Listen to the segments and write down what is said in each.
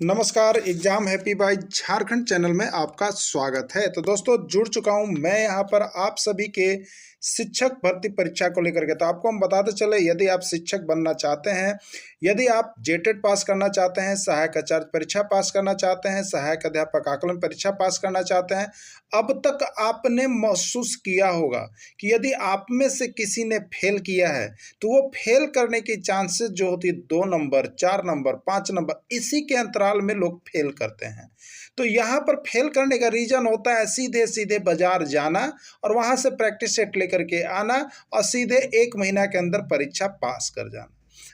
नमस्कार। Exam happy by Jharkhand channel में आपका स्वागत है। तो दोस्तों जुड़ चुका हूं मैं यहां पर आप सभी के शिक्षक भर्ती परीक्षा को लेकर के। तो आपको हम बताते चले, यदि आप शिक्षक बनना चाहते हैं, यदि आप जेटेट पास करना चाहते हैं, सहायक आचार्य परीक्षा पास करना चाहते हैं, सहायक अध्यापक आकलन परीक्षा पास करना चाहते हैं, अब तक आपने महसूस किया होगा कि यदि आप में से किसी ने फेल किया है तो वो फेल करने की चांसेस जो होती है 2 नंबर, 4 नंबर, 5 नंबर, इसी के अंतराल में लोग फेल करते हैं। तो यहाँ पर फेल करने का रीजन होता है सीधे सीधे बाजार जाना और वहां से प्रैक्टिस सेट लेकर के आना और सीधे 1 महीना के अंदर परीक्षा पास कर जाना।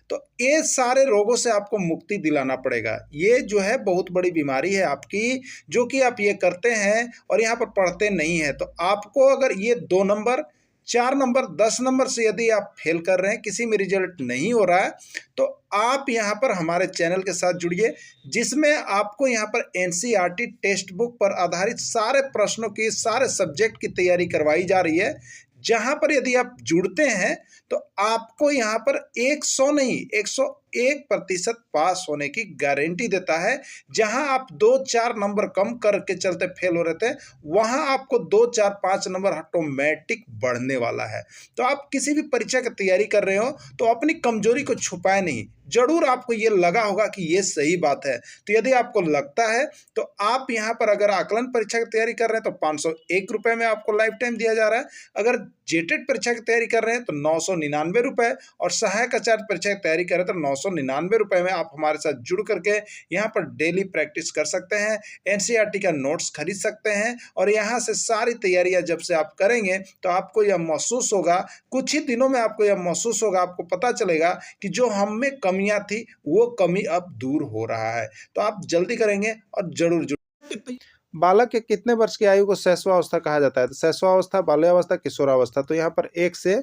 तो ये सारे रोगों से आपको मुक्ति दिलाना पड़ेगा। ये जो है बहुत बड़ी बीमारी है आपकी, जो कि आप ये करते हैं और यहाँ पर पढ़ते नहीं हैं। तो आपको अगर ये 2 नंबर, 4 नंबर, 10 नंबर से यदि आप फेल कर रहे हैं, किसी में रिजल्ट नहीं हो रहा है, तो आप यहाँ पर हमारे चैनल के साथ जुड़िए, जिसमें आपको यहाँ पर एनसीईआरटी टेक्स्ट बुक पर आधारित सारे प्रश्नों की, सारे सब्जेक्ट की तैयारी करवाई जा रही है। जहाँ पर यदि आप जुड़ते हैं तो आपको यहाँ पर 100 नहीं 101% पास होने की गारंटी देता है। जहां आप 2-4 नंबर कम करके चलते फेल हो रहे थे, वहां आपको 2-4-5 नंबर ऑटोमेटिक बढ़ने वाला है। तो आप किसी भी परीक्षा की तैयारी कर रहे हो तो अपनी कमजोरी को छुपाए नहीं। जरूर आपको ये लगा होगा कि ये सही बात है। तो यदि आपको लगता है तो आप यहाँ पर अगर आकलन परीक्षा की तैयारी कर रहे हैं तो 501 रुपये में आपको लाइफ टाइम दिया जा रहा है। अगर जेटेट परीक्षा की तैयारी कर रहे हैं तो 999 रुपये, और सहायक आचार्य परीक्षा की तैयारी कर रहे हैं तो 999 रुपये में आप हमारे साथ जुड़ करके यहाँ पर डेली प्रैक्टिस कर सकते हैं, एनसीईआरटी का नोट्स खरीद सकते हैं। और यहाँ से सारी तैयारियां जब से आप करेंगे तो आपको यह महसूस होगा, कुछ ही दिनों में आपको यह महसूस होगा, आपको पता चलेगा कि जो हम में कमियां थी वो कमी अब दूर हो रहा है। तो आप जल्दी करेंगे और जरूर जुड़। बालक के कितने वर्ष की आयु को शैशवावस्था कहा जाता है? तो शैशवावस्था, बाल्यावस्था, किशोरावस्था। तो यहाँ पर 1 से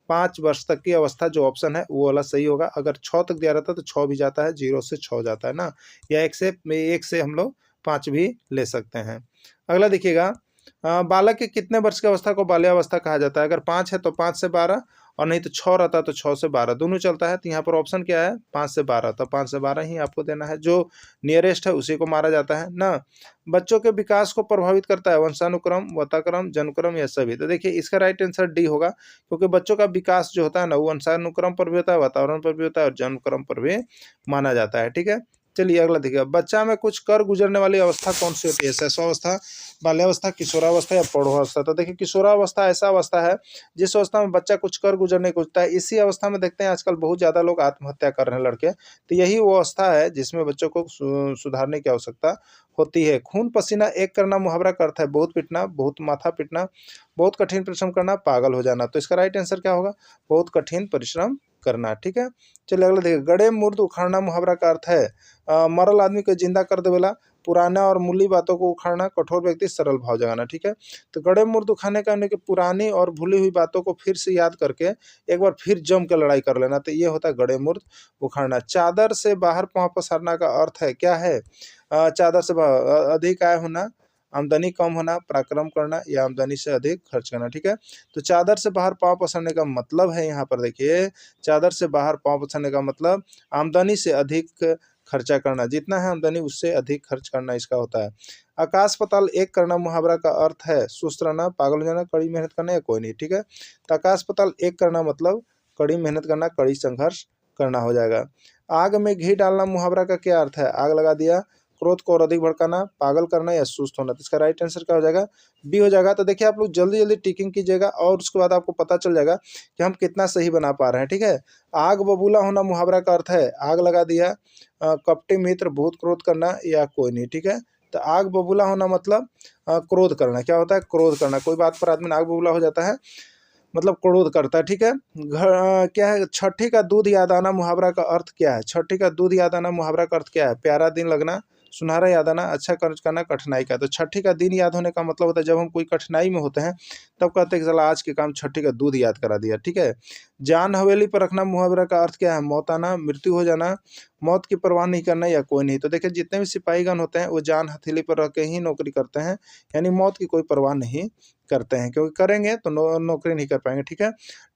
5 वर्ष तक की अवस्था जो ऑप्शन है वो वाला सही होगा। अगर 6 तक दिया रहता है तो 6 भी जाता है, 0 से 6 जाता है ना, या 1 से हम लोग 5 भी ले सकते हैं। अगला देखिएगा, बालक के कितने वर्ष की अवस्था को बाल्यावस्था कहा जाता है? अगर 5 है तो 5 से 12, और नहीं तो 6 रहता है तो 6 से 12, दोनों चलता है। तो यहाँ पर ऑप्शन क्या है? 5 से 12। तो 5 से 12 ही आपको देना है, जो नियरेस्ट है उसी को मारा जाता है ना। बच्चों के विकास को प्रभावित करता है वंशानुक्रम, वाताक्रम, जन्मक्रम या सभी? तो देखिए इसका राइट आंसर डी होगा, क्योंकि बच्चों का विकास जो होता है ना वो वंशानुक्रम पर भी होता है, वातावरण पर भी होता है और जन्मक्रम पर भी माना जाता है। ठीक है, चलिए अगला देखिए, बच्चा में कुछ कर गुजरने वाली अवस्था कौन सी होती है? शैशवावस्था, बाल्यावस्था, किशोरावस्था या प्रौढ़ावस्था? तो देखिए किशोरावस्था ऐसा अवस्था है जिस अवस्था में बच्चा कुछ कर गुजरने को होता है। इसी अवस्था में देखते हैं आजकल बहुत ज़्यादा लोग आत्महत्या कर रहे हैं लड़के। तो यही वो अवस्था है जिसमें बच्चों को सुधारने की आवश्यकता होती है। खून पसीना एक करना मुहावरा का अर्थ है बहुत पीटना, बहुत माथा पीटना, बहुत कठिन परिश्रम करना, पागल हो जाना। तो इसका राइट आंसर क्या होगा? बहुत कठिन परिश्रम करना। ठीक है, चलिए अगला देखिए, गड़े मुर्द उखाड़ना मुहावरा का अर्थ है मरल आदमी को जिंदा कर देवेला, पुराना और मूली बातों को उखाड़ना, कठोर व्यक्ति सरल भाव जगाना। ठीक है, तो गड़े मुर्द उखाड़ने का कि पुरानी और भूली हुई बातों को फिर से याद करके एक बार फिर जम के लड़ाई कर लेना, तो ये होता है गड़े मुर्द उखाड़ना। चादर से बाहर पाँव पसारना का अर्थ है क्या है? चादर से अधिक आय होना, आमदनी कम होना, पराक्रम करना या आमदनी से अधिक खर्च करना। ठीक है, तो चादर से बाहर पाँव पसारने का मतलब है, यहाँ पर देखिए चादर से बाहर पाँव पसारने का मतलब आमदनी से अधिक खर्चा करना, जितना है आमदनी उससे अधिक खर्च करना इसका होता है। आकाश पाताल एक करना मुहावरा का अर्थ है सुस्त रहना, पागल हो जाना, कड़ी मेहनत करना या कोई नहीं। ठीक है, तो आकाश पाताल एक करना मतलब कड़ी मेहनत करना, कड़ी संघर्ष करना हो जाएगा। आग में घी डालना मुहावरा का क्या अर्थ है? आग लगा दिया, क्रोध को और अधिक भड़काना, पागल करना या सुस्त होना। तो इसका राइट आंसर क्या हो जाएगा? बी हो जाएगा। तो देखिए आप लोग जल्दी जल्दी टिकिंग कीजिएगा और उसके बाद आपको पता चल जाएगा कि हम कितना सही बना पा रहे हैं। ठीक है, आग बबूला होना मुहावरा का अर्थ है आग लगा दिया, कपटी मित्र, बहुत क्रोध करना या कोई नहीं। ठीक है, तो आग बबूला होना मतलब क्रोध करना। क्या होता है? क्रोध करना। कोई बात पर आदमी आग बबूला हो जाता है मतलब क्रोध करता है। ठीक है, क्या है? छठी का दूध याद आना मुहावरा का अर्थ क्या है? छठी का दूध याद आना मुहावरा का अर्थ क्या है? प्यारा दिन लगना, सुनहरा याद आना, अच्छा कर्ज करना, कठिनाई का। तो छठी का दिन याद होने का मतलब होता है जब हम कोई कठिनाई में होते हैं तब कहते हैं कि चला आज के काम छठी का दूध याद करा दिया। ठीक है, जान हवेली पर रखना मुहावरा का अर्थ क्या है? मौत आना, मृत्यु हो जाना, मौत की परवाह नहीं करना या कोई नहीं। तो देखिए जितने भी सिपाहीगण होते हैं वो जान हथेली पर रख के ही नौकरी करते हैं, यानी मौत की कोई परवाह नहीं करते हैं, क्योंकि करेंगे तो नौकरी नहीं कर पाएंगे। ठीक है,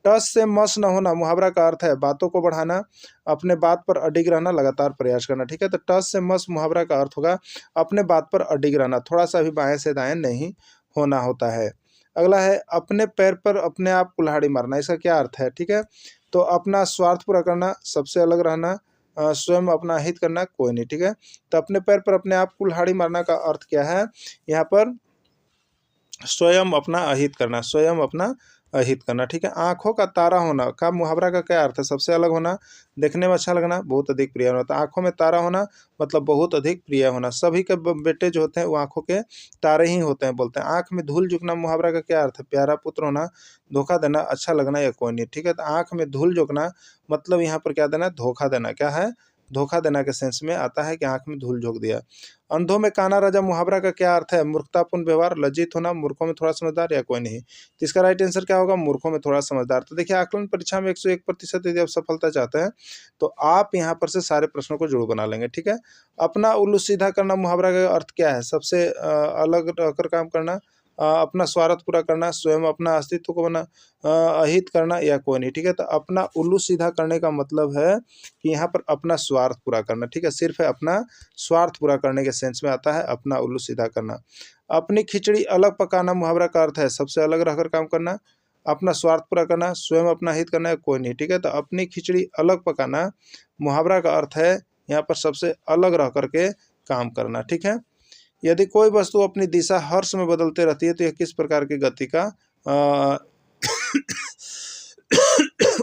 टस से मस न होना मुहावरा का अर्थ है बातों को बढ़ाना, अपने बात पर अडिग रहना, लगातार प्रयास करना। ठीक है, तो टस से मस मुहावरा का अर्थ होगा अपने बात पर अडिग रहना, थोड़ा सा भी बाएं से दाएं नहीं होना होता है। अगला है अपने पैर पर अपने आप कुल्हाड़ी मारना। इसका क्या अर्थ है? ठीक है, तो अपना स्वार्थ पूरा करना, सबसे अलग रहना, स्वयं अपना हित करना, कोई नहीं। ठीक है, तो अपने पैर पर अपने आप कुल्हाड़ी मारना का अर्थ क्या है? यहाँ पर स्वयं अपना अहित करना, स्वयं अपना अहित करना। ठीक है, आंखों का तारा होना का मुहावरा का क्या अर्थ है? सबसे अलग होना, देखने में अच्छा लगना, बहुत अधिक प्रिय होना। तो आंखों में तारा होना मतलब बहुत अधिक प्रिय होना। सभी के बेटे जो होते हैं वो आंखों के तारे ही होते हैं, बोलते हैं। आंख में धूल झुकना मुहावरा का क्या अर्थ है? प्यारा पुत्र होना, धोखा देना, अच्छा लगना या कोई नहीं। ठीक है, तो आंख में धूल झोंकना मतलब यहाँ पर क्या देना? धोखा देना। क्या है? धोखा देना के सेंस में आता है कि आंख में धूल झोंक दिया। अंधों में काना राजा मुहावरा का क्या अर्थ है? मूर्खतापूर्ण व्यवहार, लज्जित होना, मूर्खों में थोड़ा समझदार या कोई नहीं। तो इसका राइट आंसर क्या होगा? मूर्खों में थोड़ा समझदार। तो देखिए, आकलन परीक्षा में 101% यदि आप सफलता चाहते हैं तो आप यहाँ पर से सारे प्रश्नों को जुड़ बना लेंगे। ठीक है, अपना उल्लू सीधा करना मुहावरा का अर्थ क्या है? सबसे अलग रहकर काम करना, अपना स्वार्थ पूरा करना, स्वयं अपना अस्तित्व को बना अहित करना या कोई नहीं। ठीक है, तो अपना उल्लू सीधा करने का मतलब है कि यहाँ पर अपना स्वार्थ पूरा करना। ठीक है, सिर्फ अपना स्वार्थ पूरा करने के सेंस में आता है अपना उल्लू सीधा करना। अपनी खिचड़ी अलग पकाना मुहावरा का अर्थ है सबसे अलग रहकर काम करना, अपना स्वार्थ पूरा करना, स्वयं अपना हित करना है, कोई नहीं। ठीक है, तो अपनी खिचड़ी अलग पकाना मुहावरा का अर्थ है यहाँ पर सबसे अलग रह करके काम करना। ठीक है, यदि कोई वस्तु अपनी दिशा हर्ष में बदलते रहती है तो यह किस प्रकार की गति का अ,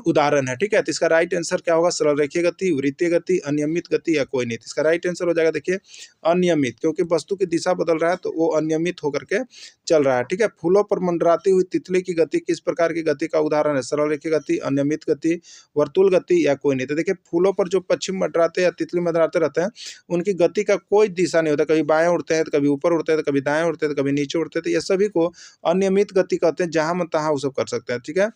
उदाहरण है? ठीक है, तो इसका राइट आंसर क्या होगा? सरल रेखीय गति, वृत्तीय गति, अनियमित गति या कोई नहीं। तो इसका राइट आंसर हो जाएगा देखिए अनियमित, क्योंकि वस्तु की दिशा बदल रहा है तो वो अनियमित होकर के चल रहा है। ठीक है, फूलों पर मंडराती हुई तितली की गति किस प्रकार की गति का उदाहरण है? सरल रेखीय गति, अनियमित गति, वर्तुल गति या कोई नहीं। तो देखिए, फूलों पर जो पश्चिम मंडराते या तितली मंडराते रहते हैं उनकी गति का कोई दिशा नहीं होता, कभी बाएं उड़ते हैं तो कभी ऊपर उड़ते हैं तो कभी दाएं उड़ते हैं तो कभी नीचे उड़ते हैं, तो ये सभी को अनियमित गति कहते हैं, जहां मन तहां वो सब कर सकते हैं। ठीक है,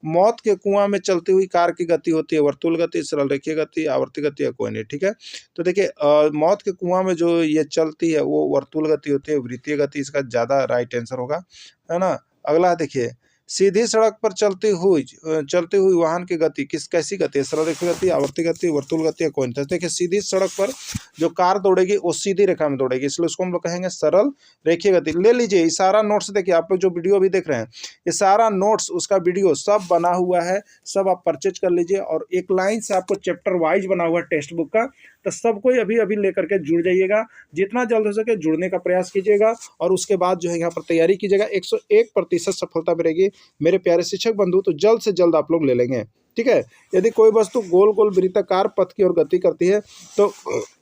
मौत के कुआं में चलती हुई कार की गति होती है वर्तुल गति, सरल रेखीय गति, आवर्ती गति या कोई नहीं। ठीक है, तो देखिए मौत के कुआं में जो ये चलती है वो वर्तुल गति होती है, वृत्तीय गति इसका ज़्यादा राइट आंसर होगा, है ना। अगला देखिए, सीधी सड़क पर चलती हुई वाहन की गति कैसी गति है? सरल रेखीय गति, आवर्ती गति, वर्तुल गति या कोई नहीं। देखिए, सीधी सड़क पर जो कार दौड़ेगी वो सीधी रेखा में दौड़ेगी, इसलिए उसको हम लोग कहेंगे सरल रेखीय गति। ले लीजिए, ये सारा नोट्स देखिए, आप लोग जो वीडियो अभी देख रहे हैं ये सारा नोट्स उसका वीडियो सब बना हुआ है, सब आप परचेज कर लीजिए। और एक लाइन से आपको चैप्टर वाइज बना हुआ है टेक्स्ट बुक का, तो सबको अभी अभी लेकर के जुड़ जाइएगा, जितना जल्द हो सके जुड़ने का प्रयास कीजिएगा और उसके बाद जो है यहाँ पर तैयारी कीजिएगा। 101% सफलता मिलेगी मेरे प्यारे शिक्षक बंधु, तो जल्द से जल्द आप लोग ले लेंगे। ठीक है, यदि कोई वस्तु गोल गोल वृत्ताकार पथ की ओर गति करती है तो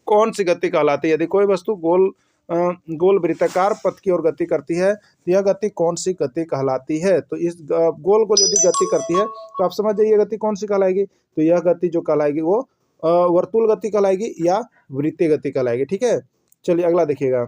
कौन सी गति कहलाती है? यदि कोई वस्तु गोल वृत्ताकार पथ की ओर गति करती है तो यह गति कौन सी गति कहलाती है? तो इस गोल गोल यदि गति करती है तो आप समझ जाइए गति कौन सी कहलाएगी। तो यह गति जो कहलाएगी वो वर्तुल गति कहलाएगी या वृत्तीय गति कहलाएगी। ठीक है, चलिए अगला देखिएगा।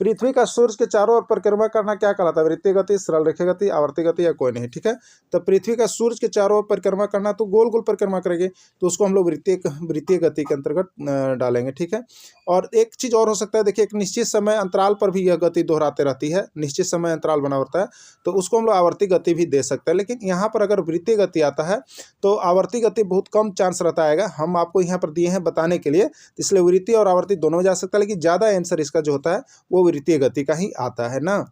पृथ्वी का सूर्य के चारों ओर परिक्रमा करना क्या कहलाता है? वृत्तीय गति, सरल रेखीय गति, आवर्ती गति या कोई नहीं। ठीक है, तो पृथ्वी का सूर्य के चारों ओर परिक्रमा करना तो गोल गोल परिक्रमा करेगी, तो उसको हम लोग वृत्तीय गति के अंतर्गत डालेंगे। ठीक है, और एक चीज और हो सकता है, देखिए एक निश्चित समय अंतराल पर भी यह गति दोहराते रहती है, निश्चित समय अंतराल बना होता है तो उसको हम लोग आवर्ती गति भी दे सकते हैं। लेकिन यहाँ पर अगर वृत्तीय गति आता है तो आवर्ती गति बहुत कम चांस रहता है, हम आपको यहाँ पर दिए हैं बताने के लिए, इसलिए वृत्तीय और आवर्ती दोनों में जा सकता है, लेकिन ज़्यादा आंसर इसका जो होता है वो वृत्तीय गति का ही आता है ना।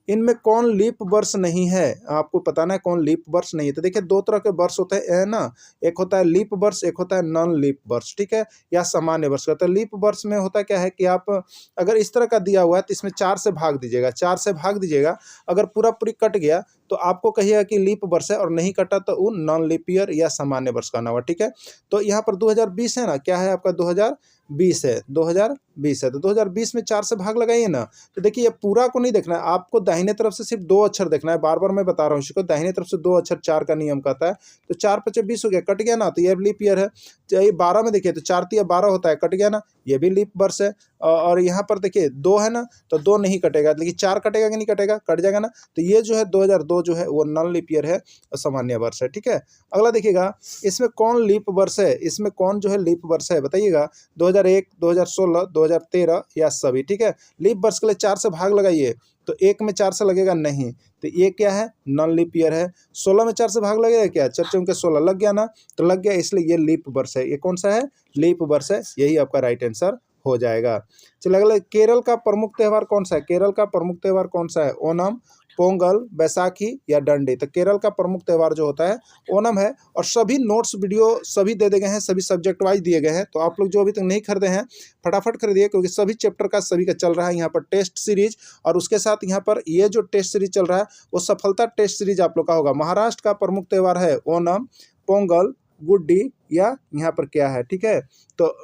इनमें कौन लीप वर्ष नहीं है? आपको बताना है कौन लीप वर्ष नहीं है। तो देखिए, दो तरह के वर्ष होते हैं ना, एक होता है लीप वर्ष, एक होता है नॉन लीप वर्ष। ठीक है, या सामान्य वर्ष का। तो लीप वर्ष में होता क्या है कि आप अगर इस तरह का दिया हुआ है तो इसमें 4 से भाग दीजिएगा, 4 से भाग दीजिएगा, अगर पूरी कट गया तो आपको कहिएगा कि लीप वर्ष है, और नहीं कटा तो वो नॉन लीप ईयर या सामान्य वर्ष का नाम है। ठीक है, तो यहाँ पर 2020 है ना, क्या है आपका 2020 है, 2020 है, तो 2020 में 4 से भाग लगाइए ना। तो देखिए, ये पूरा को नहीं देखना है आपको, दाहिने तरफ से सिर्फ 2 अक्षर देखना है। बार बार मैं बता रहा हूँ इसको, दाहिने तरफ से 2 अक्षर 4 का नियम कहता है। तो 4 × 5 = 20 हो गया, कट गया ना, तो ये लीप ईयर है। ये 12 में देखिए तो 4 × 3 = 12 होता है, कट गया ना, ये भी लीप वर्ष है। और यहाँ पर देखिए 2 है ना, तो 2 नहीं कटेगा, लेकिन 4 कटेगा कि नहीं कटेगा? कट जाएगा ना। तो ये जो है 2002 जो है वो नॉन लीप ईयर है और सामान्य वर्ष है। ठीक है, अगला देखिएगा, इसमें कौन लीप वर्ष है? इसमें कौन जो है लीप वर्ष है बताइएगा? 2001, 2016, 2013 या सभी। ठीक है, लीप वर्ष के लिए 4 से भाग लगाइए, तो 1 में 4 से लगेगा नहीं, तो ये क्या है, नॉन लीप ईयर है। 16 में 4 से भाग लगेगा क्या, 4 चौके 16 लग गया ना, तो लग गया, इसलिए ये लीप वर्ष है। ये कौन सा है, लीप वर्ष है, यही आपका राइट आंसर हो जाएगा। चलिए अगला, केरल का प्रमुख त्यौहार कौन सा है, केरल का प्रमुख त्यौहार कौन सा है, ओणम, पोंगल, बैसाखी या डंडी। तो केरल का प्रमुख त्यौहार जो होता है ओणम है। और सभी नोट्स वीडियो सभी दे गए हैं, सभी सब्जेक्ट वाइज दिए गए हैं, तो आप लोग जो अभी तक नहीं खरीदे हैं फटाफट खरीदिए, क्योंकि सभी चैप्टर का सभी का चल रहा है यहाँ पर टेस्ट सीरीज। और उसके साथ यहाँ पर ये जो टेस्ट सीरीज चल रहा है वो सफलता टेस्ट सीरीज आप लोग का होगा। महाराष्ट्र का प्रमुख त्यौहार है ओणम, पोंगल, गुड्डी या यहाँ पर क्या है, ठीक है। तो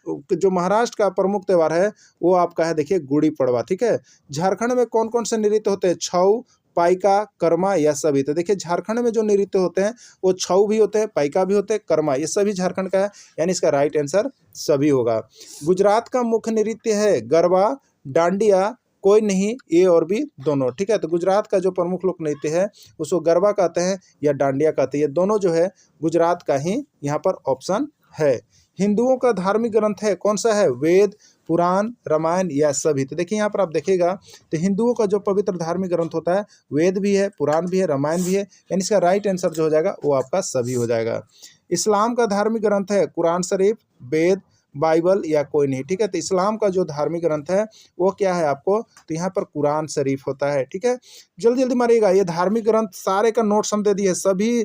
जो महाराष्ट्र का प्रमुख त्यौहार है वो आपका है, देखिए, गुड़ी पड़वा, ठीक है। झारखंड में कौन कौन से नृत्य होते हैं, छऊ, पाइका, कर्मा या सभी। तो देखिए झारखंड में जो नृत्य होते हैं वो छऊ भी होते हैं, पाइका भी होते हैं, कर्मा, ये सभी झारखंड का है, यानी इसका राइट आंसर सभी होगा। गुजरात का मुख्य नृत्य है गरबा, डांडिया, कोई नहीं, ए और बी दोनों, ठीक है। तो गुजरात का जो प्रमुख लोक नृत्य है उसको गरबा कहते हैं या डांडिया कहते हैं, ये दोनों जो है गुजरात का ही यहाँ पर ऑप्शन है। हिंदुओं का धार्मिक ग्रंथ है कौन सा है, वेद, पुराण, रामायण या सभी। तो देखिए यहाँ पर आप देखिएगा तो हिंदुओं का जो पवित्र धार्मिक ग्रंथ होता है वेद भी है, पुराण भी है, रामायण भी है, यानी इसका राइट आंसर जो हो जाएगा वो आपका सभी हो जाएगा। इस्लाम का धार्मिक ग्रंथ है कुरान शरीफ, वेद, बाइबल या कोई नहीं, ठीक है। तो इस्लाम का जो धार्मिक ग्रंथ है वो क्या है आपको, तो यहाँ पर कुरान शरीफ होता है, ठीक है। जल्दी जल्दी मारिएगा, ये धार्मिक ग्रंथ सारे का नोट्स हम दे दिए, सभी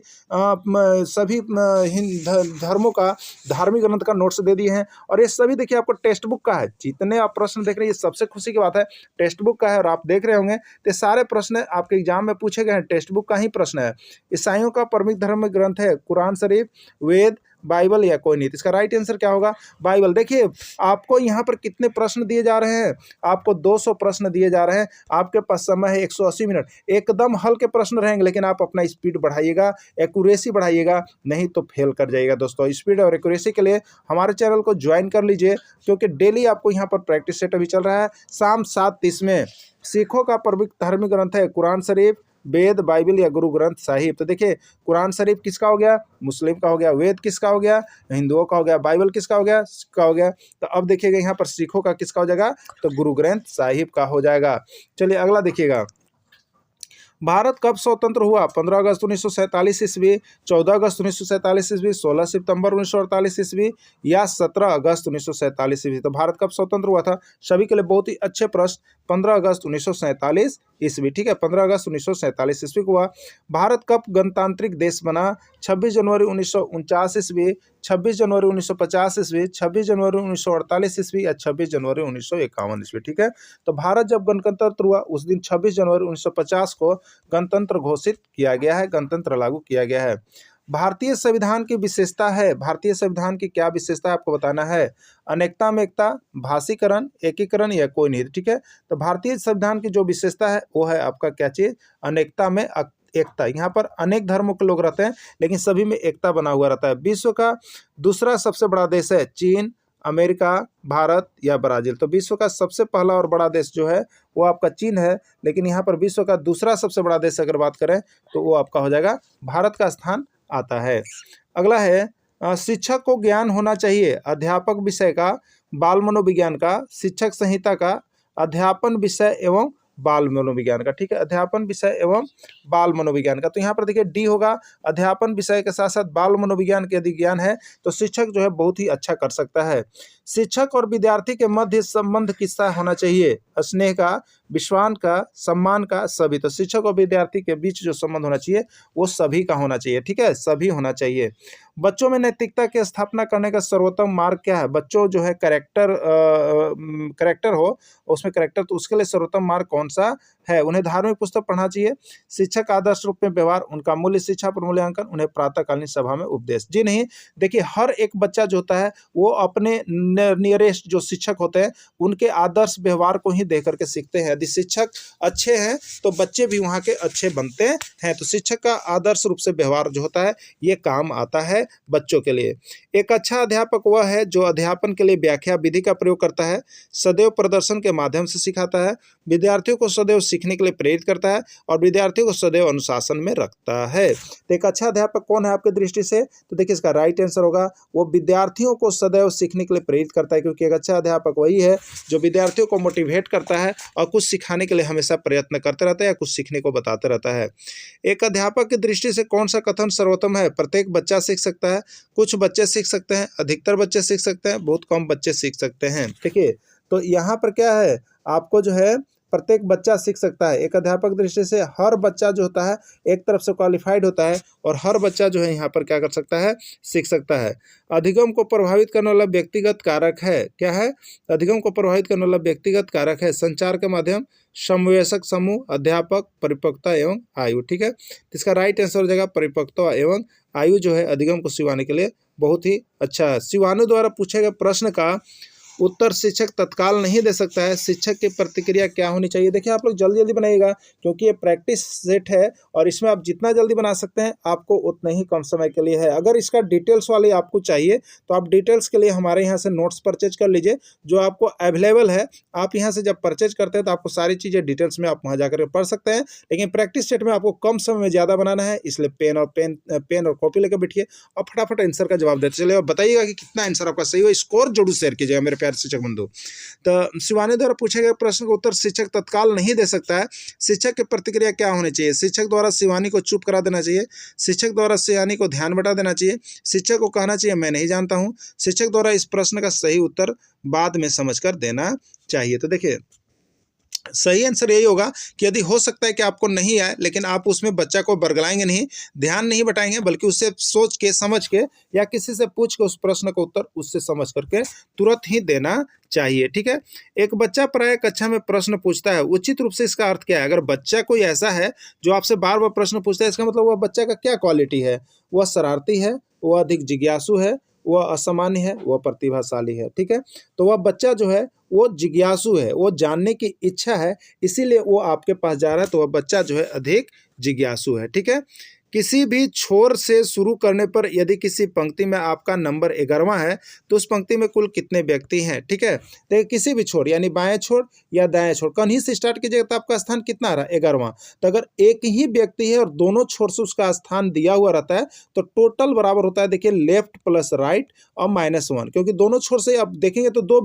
धर्मों का धार्मिक ग्रंथ का नोट्स दे दिए हैं। और ये सभी देखिए आपको टेक्स्ट बुक का है, जितने आप प्रश्न देख रहे हैं ये सबसे खुशी की बात है टेक्स्ट बुक का है। और आप देख रहे होंगे तो सारे प्रश्न आपके एग्जाम में पूछे गए हैं, टेक्स्ट बुक का ही प्रश्न है। ईसाइयों का प्रमुख धार्मिक ग्रंथ है कुरान शरीफ, वेद, बाइबल या कोई नहीं। तो इसका राइट आंसर क्या होगा, बाइबल। देखिए आपको यहाँ पर कितने प्रश्न दिए जा रहे हैं, आपको 200 प्रश्न दिए जा रहे हैं, आपके पास समय है 180 मिनट। एकदम हल्के प्रश्न रहेंगे, लेकिन आप अपना स्पीड बढ़ाइएगा, एक्यूरेसी बढ़ाइएगा, नहीं तो फेल कर जाइएगा। दोस्तों स्पीड और एक्यूरेसी के लिए हमारे चैनल को ज्वाइन कर लीजिए, क्योंकि डेली आपको यहाँ पर प्रैक्टिस सेट अभी चल रहा है। शाम 7:30 में सिखों का प्रमुख धार्मिक ग्रंथ है कुरान शरीफ, वेद, बाइबल या गुरु ग्रंथ साहिब। तो देखिए कुरान शरीफ किसका हो गया, मुस्लिम का हो गया, वेद किसका हो गया, हिंदुओं का हो गया, बाइबल किसका हो गया, सिख का हो गया। तो अब देखिएगा यहाँ पर सिखों का किसका हो जाएगा, तो गुरु ग्रंथ साहिब का हो जाएगा। चलिए अगला देखिएगा, भारत कब स्वतंत्र हुआ, 15 अगस्त 1947 ईस्वी, 14 अगस्त 1947 ईस्वी, 16 सितंबर 1948 ईस्वी या 17 अगस्त 1947 ईस्वी। तो भारत कब स्वतंत्र हुआ था, सभी के लिए बहुत ही अच्छे प्रश्न, 15 अगस्त 1947 ईस्वी, ठीक है, 15 अगस्त 1947 ईस्वी को हुआ। भारत कब गणतांत्रिक देश बना, 26 जनवरी 1949 ईस्वी, 26 जनवरी 1950 ईस्वी, 26 जनवरी 1948 ईस्वी या 26 जनवरी 1951 ईस्वी, ठीक है। तो भारत जब गणतंत्र हुआ उस दिन 26 जनवरी 1950 को गणतंत्र घोषित किया गया है, गणतंत्र लागू किया गया है। भारतीय संविधान की विशेषता है, भारतीय संविधान की क्या विशेषता है आपको बताना है, अनेकता में एकता, भाषीकरण, एकीकरण या कोई नहीं, ठीक है। तो भारतीय संविधान की जो विशेषता है वो है आपका क्या चीज, अनेकता में एकता। यहाँ पर अनेक धर्मों के लोग रहते हैं लेकिन सभी में एकता बना हुआ रहता है। विश्व का दूसरा सबसे बड़ा देश है चीन, अमेरिका, भारत या ब्राजील। तो विश्व का सबसे पहला और बड़ा देश जो है वो आपका चीन है, लेकिन यहाँ पर विश्व का दूसरा सबसे बड़ा देश अगर बात करें तो वो आपका हो जाएगा भारत का स्थान आता है। अगला है शिक्षक को ज्ञान होना चाहिए, अध्यापक विषय का, बाल मनोविज्ञान का, शिक्षक संहिता का, अध्यापन विषय एवं बाल मनोविज्ञान का, ठीक है, अध्यापन विषय एवं बाल मनोविज्ञान का। तो यहाँ पर देखिए डी होगा, अध्यापन विषय के साथ साथ बाल मनोविज्ञान के यदि ज्ञान है तो शिक्षक जो है बहुत ही अच्छा कर सकता है। शिक्षक और विद्यार्थी के मध्य संबंध किसका होना चाहिए, स्नेह का, विश्वास का, सम्मान का, सभी। तो शिक्षक और विद्यार्थी के बीच जो संबंध होना चाहिए वो सभी का होना चाहिए, ठीक है, सभी होना चाहिए। बच्चों में नैतिकता की स्थापना करने का सर्वोत्तम मार्ग क्या है, बच्चों जो है करेक्टर हो उसमें करेक्टर, तो उसके लिए सर्वोत्तम मार्ग कौन सा है, उन्हें धार्मिक पुस्तक पढ़ना चाहिए, शिक्षक आदर्श रूप में व्यवहार, उनका मूल्य शिक्षा पर मूल्यांकन, उन्हें प्रातःकालीन सभा में उपदेश। जी नहीं, देखिए हर एक बच्चा जो होता है वो अपने नियरेस्ट जो शिक्षक होते हैं उनके आदर्श व्यवहार को ही देख करके सीखते हैं। यदि शिक्षक अच्छे हैं तो बच्चे भी वहाँ के अच्छे बनते हैं। तो शिक्षक का आदर्श रूप से व्यवहार जो होता है ये काम आता है बच्चों के लिए। एक अच्छा अध्यापक वह है जो अध्यापन के लिए व्याख्या विधि का प्रयोग करता है, सदैव प्रदर्शन के माध्यम से सिखाता है, विद्यार्थियों को सदैव सीखने के लिए प्रेरित करता है और विद्यार्थियों को सदैव अनुशासन में रखता है। तो एक अच्छा अध्यापक कौन है आपकी दृष्टि से? तो देखिए इसका राइट आंसर होगा वो विद्यार्थियों को सदैव सीखने के लिए प्रेरित करता है, क्योंकि एक अच्छा अध्यापक वही है जो विद्यार्थियों को मोटिवेट करता है और कुछ सिखाने के लिए हमेशा प्रयत्न करते रहता है या कुछ सीखने को बताते रहता है। एक अध्यापक की दृष्टि से कौन सा कथन सर्वोत्तम है? प्रत्येक बच्चा सीख सकता है, कुछ बच्चे सीख सकते हैं, अधिकतर बच्चे सीख सकते हैं, बहुत कम बच्चे सीख सकते हैं। देखिए तो यहाँ पर क्या है, आपको जो है प्रत्येक बच्चा सीख सकता है। एक अध्यापक दृष्टि से हर बच्चा जो होता है एक तरफ से क्वालिफाइड होता है और हर बच्चा जो है यहाँ पर क्या कर सकता है, सीख सकता है। अधिगम को प्रभावित करने वाला व्यक्तिगत कारक है, क्या है? अधिगम को प्रभावित करने वाला व्यक्तिगत कारक है संचार के माध्यम, समवयस्क समूह, अध्यापक, परिपक्वता एवं आयु। ठीक है, तो इसका राइट आंसर हो जाएगा परिपक्वता एवं आयु जो है अधिगम को सिखाने के लिए बहुत ही अच्छा है। शिवानु द्वारा पूछे गए प्रश्न का उत्तर शिक्षक तत्काल नहीं दे सकता है, शिक्षक की प्रतिक्रिया क्या होनी चाहिए? देखिए आप लोग जल्दी जल्दी बनाइएगा क्योंकि ये प्रैक्टिस सेट है और इसमें आप जितना जल्दी बना सकते हैं आपको उतना ही कम समय के लिए है। अगर इसका डिटेल्स वाले आपको चाहिए तो आप डिटेल्स के लिए हमारे यहाँ से नोट्स परचेज कर लीजिए जो आपको अवेलेबल है। आप यहाँ से जब परचेज करते हैं तो आपको सारी चीज़ें डिटेल्स में आप वहाँ जाकर पढ़ सकते हैं, लेकिन प्रैक्टिस सेट में आपको कम समय में ज़्यादा बनाना है, इसलिए पेन और कॉपी लेकर बैठिए और फटाफट आंसर का जवाब देते चलिए और बताइएगा कि कितना आंसर आपका सही हो। स्कोर जरूर शेयर कीजिएगा मेरे शिक्षक बंधु। तो शिवानी द्वारा पूछे गए प्रश्न का उत्तर शिक्षक तत्काल नहीं दे सकता है, शिक्षक की प्रतिक्रिया क्या होनी चाहिए? शिक्षक द्वारा शिवानी को चुप करा देना चाहिए, शिक्षक द्वारा शिवानी को ध्यान बटा देना चाहिए, शिक्षक को कहना चाहिए मैं नहीं जानता हूं, शिक्षक द्वारा इस प्रश्न का सही उत्तर बाद में समझकर देना चाहिए। तो देखिए सही आंसर यही होगा कि यदि हो सकता है कि आपको नहीं आए लेकिन आप उसमें बच्चा को बरगलाएंगे नहीं, ध्यान नहीं बटाएंगे, बल्कि उससे सोच के समझ के या किसी से पूछ के उस प्रश्न का उत्तर उससे समझ करके तुरंत ही देना चाहिए। ठीक है, एक बच्चा प्राय कक्षा में प्रश्न पूछता है, उचित रूप से इसका अर्थ क्या है? अगर बच्चा कोई ऐसा है जो आपसे बार बार प्रश्न पूछता है, इसका मतलब वह बच्चा का क्या क्वालिटी है? वह शरारती है, वह अधिक जिज्ञासु है, वह असामान्य है, वह प्रतिभाशाली है। ठीक है, तो वह बच्चा जो है वो जिज्ञासु है, वो जानने की इच्छा है, इसीलिए वो आपके पास जा रहा है, तो वह बच्चा जो है अधिक जिज्ञासु है। ठीक है, किसी भी छोर से शुरू करने पर यदि किसी पंक्ति में आपका नंबर 11वां है तो उस पंक्ति में कुल कितने व्यक्ति हैं? ठीक है, देखिए किसी भी छोर यानी बाएं छोर या दाएं छोर कहीं से स्टार्ट कीजिएगा तो आपका स्थान कितना आ रहा है? 11वां। तो अगर एक ही व्यक्ति है और दोनों छोर से उसका स्थान दिया हुआ रहता है तो टोटल बराबर होता है, देखिए लेफ्ट प्लस राइट और -1, क्योंकि दोनों छोर से आप देखेंगे तो दो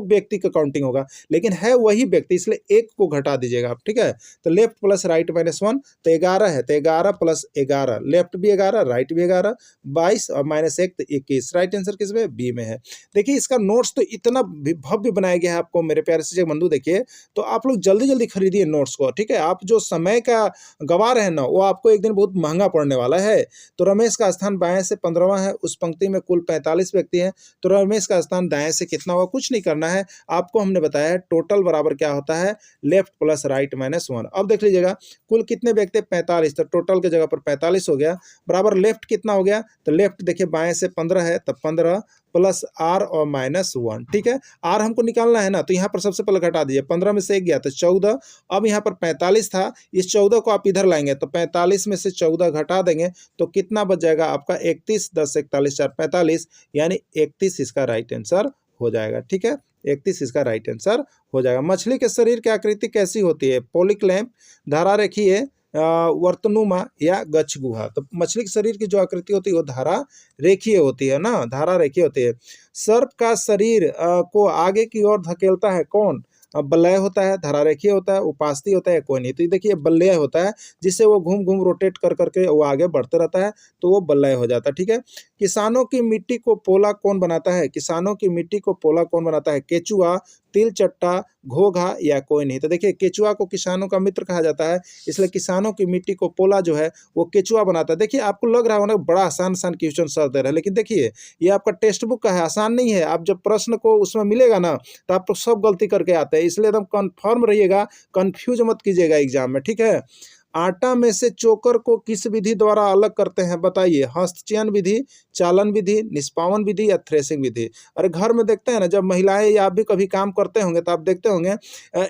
व्यक्ति का काउंटिंग होगा, लेकिन है वही व्यक्ति, इसलिए एक को घटा दीजिएगा आप। ठीक है, तो लेफ्ट प्लस राइट -1 तो 11 है, तो 11 प्लस 11, लेफ्ट भी 11 राइट भी 11, 22 और -1 तो 21। राइट आंसर किस में? बी में है। देखिए इसका नोट्स तो इतना भव्य बनाया गया है आपको मेरे प्यारे शिक्षक बंधु, देखिए तो आप लोग जल्दी जल्दी खरीदिए नोट्स को। ठीक है, आप जो समय का गवा रहे हैं ना वो आपको एक दिन बहुत महंगा पड़ने वाला है। तो रमेश का स्थान बाएं से 15वां है, उस पंक्ति में कुल 45 व्यक्ति हैं, तो रमेश का स्थान दाएं से कितना होगा? कुछ नहीं करना है आपको, हमने बताया है टोटल बराबर क्या होता है? Left plus right -1। अब देख लीजिएगा कुल कितने व्यक्ति? 45, तो टोटल की जगह पर 45 हो गया, बराबर लेफ्ट कितना हो गया? तो लेफ्ट देखिए बाएं से 15 है, तब 15 प्लस आर और -1। ठीक है, आर हमको निकालना है ना, तो यहाँ पर सबसे पहले घटा दीजिए, 15 में से 1 गया तो 14। अब यहाँ पर 45 था, इस 14 को आप इधर लाएंगे तो 45 में से 14 घटा देंगे तो कितना बच जाएगा आपका? 31, 10, 41, 4, 45, यानी 31 इसका राइट आंसर हो जाएगा। ठीक है, 31 इसका राइट आंसर हो जाएगा। मछली के शरीर की आकृति कैसी होती है? पोलिक्लैम्प, धारा रेखीय, वर्तनुमा या गच्छ गुहा। तो मछली के शरीर की जो आकृति होती है वो धारा रेखीय होती है ना, धारा रेखीय होती है। सर्प का शरीर को आगे की ओर धकेलता है कौन? बलय होता है, धारा रेखीय होता है, उपास्थि होता है, कोई नहीं। तो देखिए बलय होता है, जिससे वो घूम घूम रोटेट कर करके वो आगे बढ़ते रहता है, तो वो बलय हो जाता है। ठीक है, किसानों की मिट्टी को पोला कौन बनाता है? किसानों की मिट्टी को पोला कौन बनाता है? केचुआ, तिल चट्टा, घोघा या कोई नहीं। तो देखिए केचुआ को किसानों का मित्र कहा जाता है, इसलिए किसानों की मिट्टी को पोला जो है वो केचुआ बनाता है। देखिए आपको लग रहा होगा बड़ा आसान क्वेश्चन सर दे रहा है, लेकिन देखिए ये आपका टेक्स्ट बुक का है, आसान नहीं है। आप जब प्रश्न को उसमें मिलेगा ना तो आप सब गलती करके आते हैं, इसलिए एकदम कन्फर्म रहिएगा, कन्फ्यूज मत कीजिएगा एग्जाम में। ठीक है, आटा में से चोकर को किस विधि द्वारा अलग करते हैं बताइए। हस्तचयन विधि, चालन विधि, निष्पावन विधि या थ्रेसिंग विधि। अरे घर में देखते हैं ना, जब महिलाएं या आप भी कभी काम करते होंगे तो आप देखते होंगे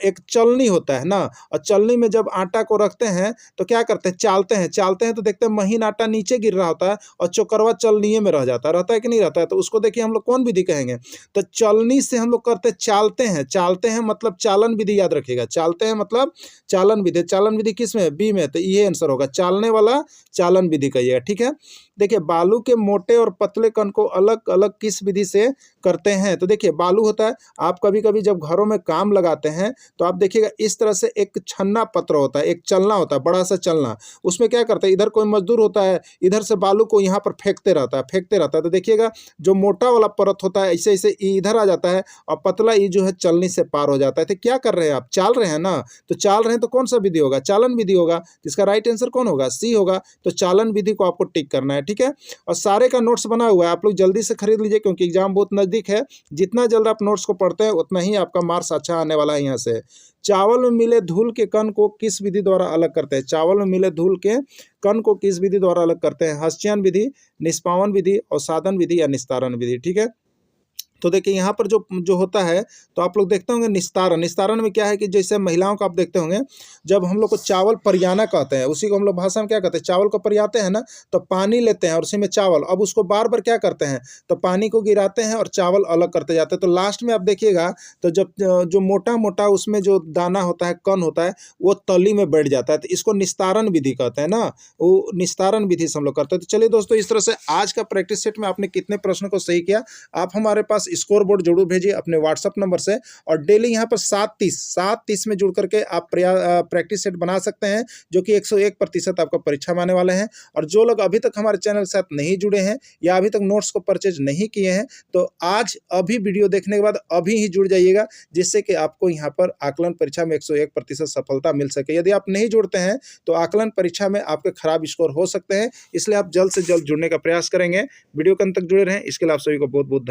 एक चलनी होता है ना, और चलनी में जब आटा को रखते हैं तो क्या करते हैं, चालते हैं तो देखते हैं महीन आटा नीचे गिर रहा होता है और चोकरवा चलनी में रह जाता है, रहता है कि नहीं रहता है। तो उसको देखिए हम लोग कौन विधि कहेंगे, तो चलनी से हम लोग करते चालते हैं मतलब चालन विधि, याद रखिएगा, चालते हैं मतलब चालन विधि किस में, बी में, तो ये आंसर होगा, चालने वाला चालन विधि कहिएगा, ठीक है। देखिए बालू के मोटे और पतले कण को अलग अलग किस विधि से करते हैं, तो देखिए बालू होता है, आप कभी कभी जब घरों में काम लगाते हैं तो आप देखिएगा इस तरह से एक छन्ना पत्र होता है, एक चलना होता है, बड़ा सा चलना, उसमें क्या करते हैं, इधर कोई मजदूर होता है, इधर से बालू को यहाँ पर फेंकते रहता है, तो देखिएगा जो मोटा वाला परत होता है ऐसे ऐसे इधर आ जाता है और पतला ये जो है चलनी से पार हो जाता है। तो क्या कर रहे हैं आप, चाल रहे हैं ना, तो चाल रहे हैं तो कौन सा विधि होगा, चालन विधि होगा। इसका राइट आंसर कौन होगा, सी होगा। तो चालन विधि को आपको टिक करना है, ठीक है। और सारे का नोट्स बना हुआ है, आप लोग जल्दी से खरीद लीजिए क्योंकि एग्जाम बहुत नजदीक है। जितना जल्द आप नोट्स को पढ़ते हैं उतना ही आपका मार्क्स अच्छा आने वाला है। यहाँ से चावल में मिले धूल के कण को किस विधि द्वारा अलग करते हैं, चावल में मिले धूल के कण को किस विधि द्वारा अलग करते हैं, हस्तचयन विधि, निष्पावन विधि, अवसादन विधि या निस्तारण विधि, ठीक है। तो देखिए यहाँ पर जो जो होता है, तो आप लोग देखते होंगे निस्तारण में क्या है कि जैसे महिलाओं को आप देखते होंगे, जब हम लोग को चावल परियाना कहते हैं, उसी को हम लोग भाषा में क्या कहते हैं, चावल को परियाते हैं ना, तो पानी लेते हैं और उसी में चावल, अब उसको बार बार क्या करते हैं, तो पानी को गिराते हैं और चावल अलग करते जाते हैं। तो लास्ट में आप देखिएगा तो जब जो मोटा मोटा उसमें जो दाना होता है, कण होता है, वो तली में बैठ जाता है, तो इसको निस्तारण विधि कहते हैं ना, वो निस्तारण विधि से हम लोग करते हैं। तो चलिए दोस्तों, इस तरह से आज का प्रैक्टिस सेट में आपने कितने प्रश्न को सही किया, आप हमारे पास स्कोर बोर्ड जरूर भेजिए अपने व्हाट्सएप नंबर से, और डेली यहाँ पर 7:30 में जुड़ करके आप प्रैक्टिस सेट बना सकते हैं, जो कि 101% आपका परीक्षा में आने वाले हैं। और जो लोग अभी तक हमारे चैनल के साथ नहीं जुड़े हैं या अभी तक नोट्स को परचेज नहीं किए हैं, तो आज अभी वीडियो देखने के बाद अभी ही जुड़ जाइएगा, जिससे कि आपको यहाँ पर आकलन परीक्षा में 101% सफलता मिल सके। यदि आप नहीं जुड़ते हैं तो आकलन परीक्षा में आपके खराब स्कोर हो सकते हैं, इसलिए आप जल्द से जल्द जुड़ने का प्रयास करेंगे। वीडियो के अंत तक जुड़े रहें, इसके लिए आप सभी को बहुत बहुत धन्यवाद।